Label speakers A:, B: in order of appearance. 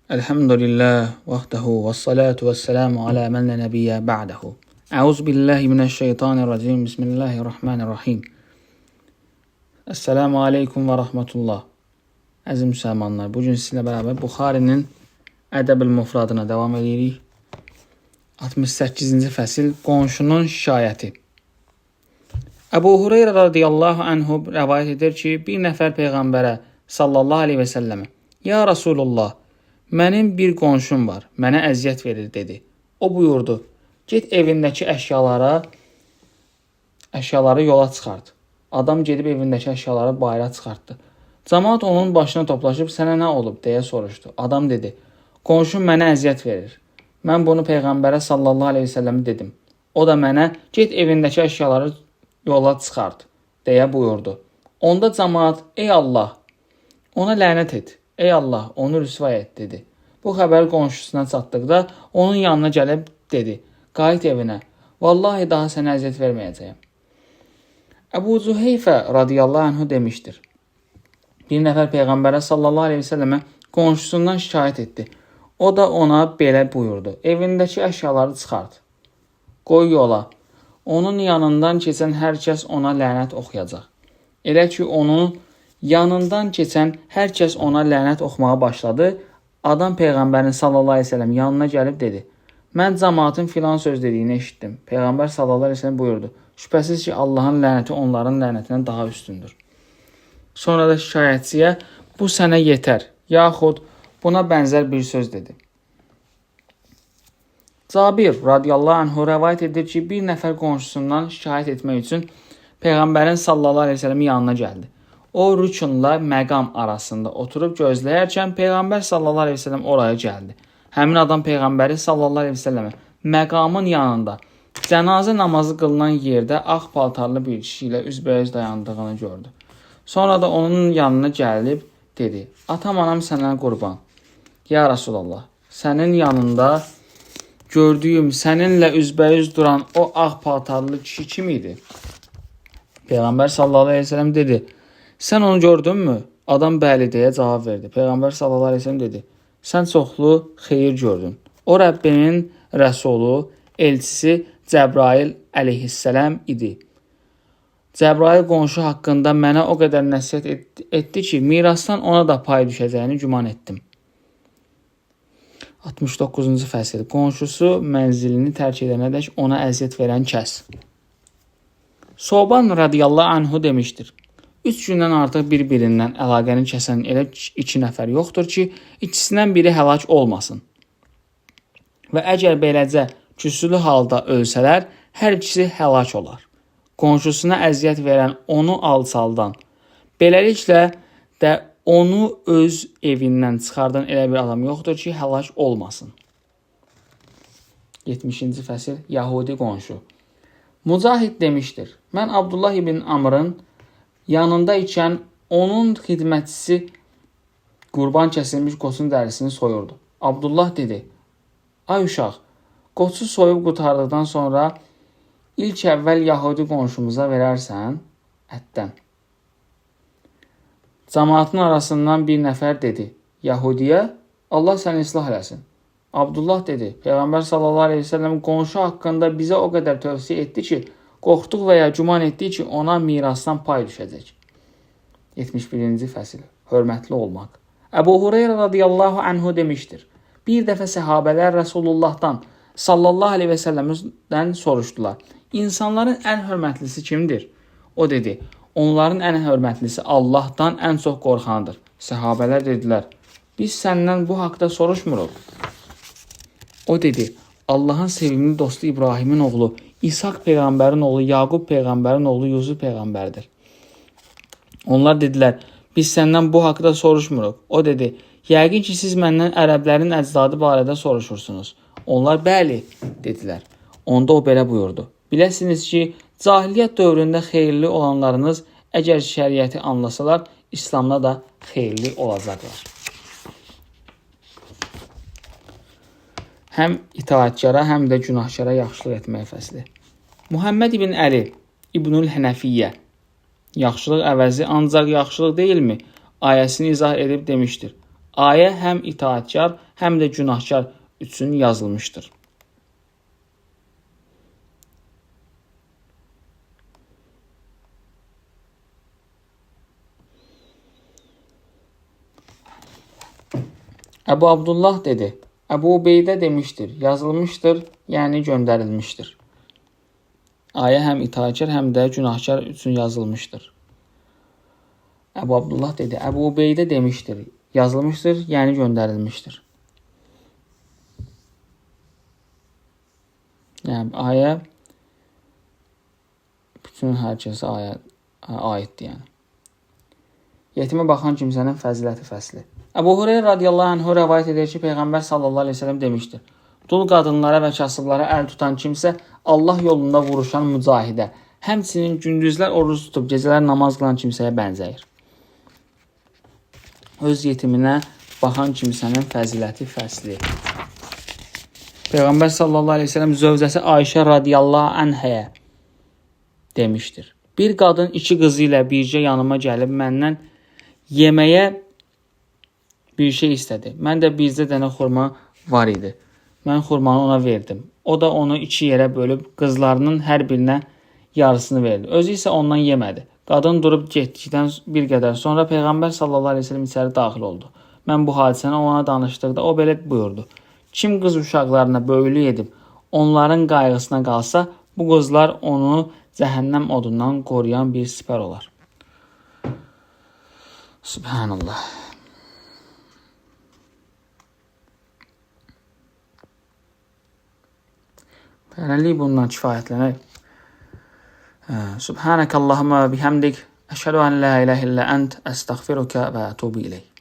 A: Elhamdülillah vahdehu ve salatu ve selamu ala men la nebiyye ba'dehu. Euzu billahi mineşşeytanirracim. Bismillahirrahmanirrahim. Esselamu aleykum ve rahmetullah. Əziz müsəlmanlar, bugün sizinlə bərabər Buxarinin Ədəb-ül Mufradına devam edirik. 68-ci fəsil qonşunun şikayəti. Əbu Hüreyrə radiyallahu anhu rəvayət edir ki, bir nəfər Peyğəmbərə sallallahu aleyhi və səlləmə Ya Rasulullah, mənim bir qonşum var, mənə əziyyət verir, dedi. O buyurdu, get evindəki əşyaları yola çıxart. Adam gedib evindəki əşyaları bayıra çıxartdı. Cəmaət onun başına toplaşıb, sənə nə olub, deyə soruşdu. Adam dedi, qonşum mənə əziyyət verir. Mən bunu Peyğəmbərə sallallahu aleyhi və səlləmə dedim. O da mənə, get evindəki əşyaları yola çıxart, deyə buyurdu. Onda cəmaət, ey Allah, ona lənət et. Ey Allah, onu rüsva et, dedi. Bu xəbər qonşusuna çatdıqda onun yanına gəlib dedi, qayıt evinə, vallahi daha sənə əziyyət verməyəcəyəm. Əbu Züheyfə radiyallahu anhu demişdir. Bir nəfər Peyğəmbərə sallallahu aleyhi və səlləmə qonşusundan şikayət etdi. O da ona belə buyurdu, evindəki əşyaları çıxart, qoy yola. Onun yanından keçən hər kəs ona lənət oxuyacaq. Elə ki, onun yanından keçən hər kəs ona lənət oxumağa başladı. Adam Peyğəmbərin sallallahu aleyhi ve sellem yanına gəlib dedi, mən cəmaatın filan söz dediyini eşitdim. Peyğəmbər sallallahu aleyhi ve sellem buyurdu, şübhəsiz ki, Allahın lənəti onların lənətindən daha üstündür. Sonra da şikayətçiyə, bu sənə yetər, yaxud buna bənzər bir söz dedi. Cabir radiyallahu anhu rəvayət edir ki, bir nəfər qonşusundan şikayət etmək üçün Peyğəmbərin sallallahu aleyhi ve sellem yanına gəldi. O rükunla məqam arasında oturub gözləyərkən Peyğəmbər sallallahu aleyhi ve sellem oraya gəldi. Həmin adam Peyğəmbəri sallallahu aleyhi ve sellem məqamın yanında cənazə namazı qılınan yerdə ağ paltarlı bir kişi ilə üzbəüz dayandığını gördü. Sonra da onun yanına gəlib dedi, atam anam sənə qurban. Ya Rasulallah, sənin yanında gördüyüm səninlə üzbəüz duran o ağ paltarlı kişi kim idi? Peyğəmbər sallallahu aleyhi ve sellem dedi, sən onu gördünmü? Adam bəli deyə cavab verdi. Peyğəmbər sallallahu aleyhi ve sellem dedi, sən çoxlu xeyir gördün. O Rəbbinin rəsulu, elçisi Cəbrail əleyhissalam idi. Cəbrail qonşu haqqında mənə o qədər nəsihət etdi ki, mirasdan ona da pay düşəcəyini güman etdim. 69-cu fəsil. Qonşusu mənzilini tərk edənədək ona əziyyət verən kəs. Soban radiyallahu anhu demişdir. 3 gündən artıq bir-birindən əlaqəni kəsən elə 2 nəfər yoxdur ki, ikisindən biri həlak olmasın. Və əgər beləcə küsülü halda ölsələr, hər ikisi həlak olar. Qonşusuna əziyyət verən onu alçaldan, beləliklə də onu öz evindən çıxardan elə bir adam yoxdur ki, həlak olmasın. 70-ci fəsil. Yahudi qonşu. Mücahid demişdir, mən Abdullah ibn Amrın yanında ikən onun xidmətçisi qurban kəsilmiş qoçun dərisini soyurdu. Abdullah dedi, ay uşaq, qoçu soyub qutardıqdan sonra ilk əvvəl Yahudi qonşumuza verərsən ətdən. Cəmaatın arasından bir nəfər dedi, Yahudiyə, Allah səni islah eləsin. Abdullah dedi, Peyğəmbər sallallahu aleyhi ve sellem qonşu haqqında bizə o qədər tövsiyə etdi ki, qorxduq və ya güman etdik ki, ona mirasdan pay düşəcək. 71-ci fəsil. Hörmətli olmaq. Əbu Hüreyrə radiyallahu anhu demişdir. Bir dəfə səhabələr Rəsulullahdan sallallahu aleyhi və səlləmdən soruşdular. İnsanların ən hörmətlisi kimdir? O dedi, onların ən hörmətlisi Allahdan ən çox qorxanıdır. Səhabələr dedilər, biz səndən bu haqda soruşmuruq. O dedi, Allahın sevimli dostu İbrahimin oğlu, İshak Peyğəmbərin oğlu, Yaqub Peyğəmbərin oğlu, Yusuf Peyğəmbərdir. Onlar dedilər, biz səndən bu haqda soruşmuruq. O dedi, yəqin ki, siz məndən ərəblərin əcdadı barədə soruşursunuz. Onlar, bəli, dedilər. Onda o belə buyurdu. Biləsiniz ki, cahiliyyət dövründə xeyirli olanlarınız, əgər şəriəti anlasalar, İslamda da xeyirli olacaqlar. Həm itaətkara, həm də günahkara yaxşılıq etmək fəsli. Muhammed ibn Əli İbnül Hənəfiyyə yaxşılıq əvəzi ancaq yaxşılıq deyilmi? Ayəsini izah edib demişdir. Ayə həm itaətkar, həm də günahkar üçün yazılmışdır. Əbu Abdullah dedi, Əbu Ubeydə demişdir, yazılmışdır, yəni göndərilmişdir. Ayə həm itaətkar, həm də günahkar üçün yazılmışdır. Əbu Abdullah dedi, Əbu Ubeydə demişdir, yazılmışdır, yəni göndərilmişdir. Yəni, ayə bütün hər kəsə aiddir. Yəni. Yetimə baxan kimsənin fəziləti fəsli. Əbu Hureyra radiyallahu anhu rəvayət edir ki, Peyğəmbər sallallahu aleyhi ve sellem demişdir. Dul qadınlara və kasıblara əl tutan kimsə Allah yolunda vuruşan mücahidə, həmçinin gündüzlər oruç tutub gecələr namaz qılan kimsəyə bənzəyir. Öz yetiminə baxan kimsənin fəziləti fəsli. Peyğəmbər sallallahu aleyhi ve sellem zövcəsi Ayşə radiyallahu anhəyə demişdir. Bir qadın iki qızı ilə bircə yanıma gəlib məndən yeməyə bir şey istədi. Mən də bizdə dənə xurma var idi. Mən xurmanı ona verdim. O da onu iki yerə bölüb qızlarının hər birinə yarısını verdi. Özü isə ondan yemədi. Qadın durub getdikdən bir qədər sonra Peyğəmbər sallallahu aleyhi ve sellem içəri daxil oldu. Mən bu hadisəni ona danışdıqda o belə buyurdu. Kim qız uşaqlarına böyülük edib onların qayğısına qalsa, bu qızlar onu cəhənnəm odundan qoruyan bir sipər olar. Subhanallah. Hələlik bundan kifayətlənək. Subhanəkallahumma bihamdik. Əşhədu ən la ilahe illə ənt. Əstəğfiruka və ətubu ileyk.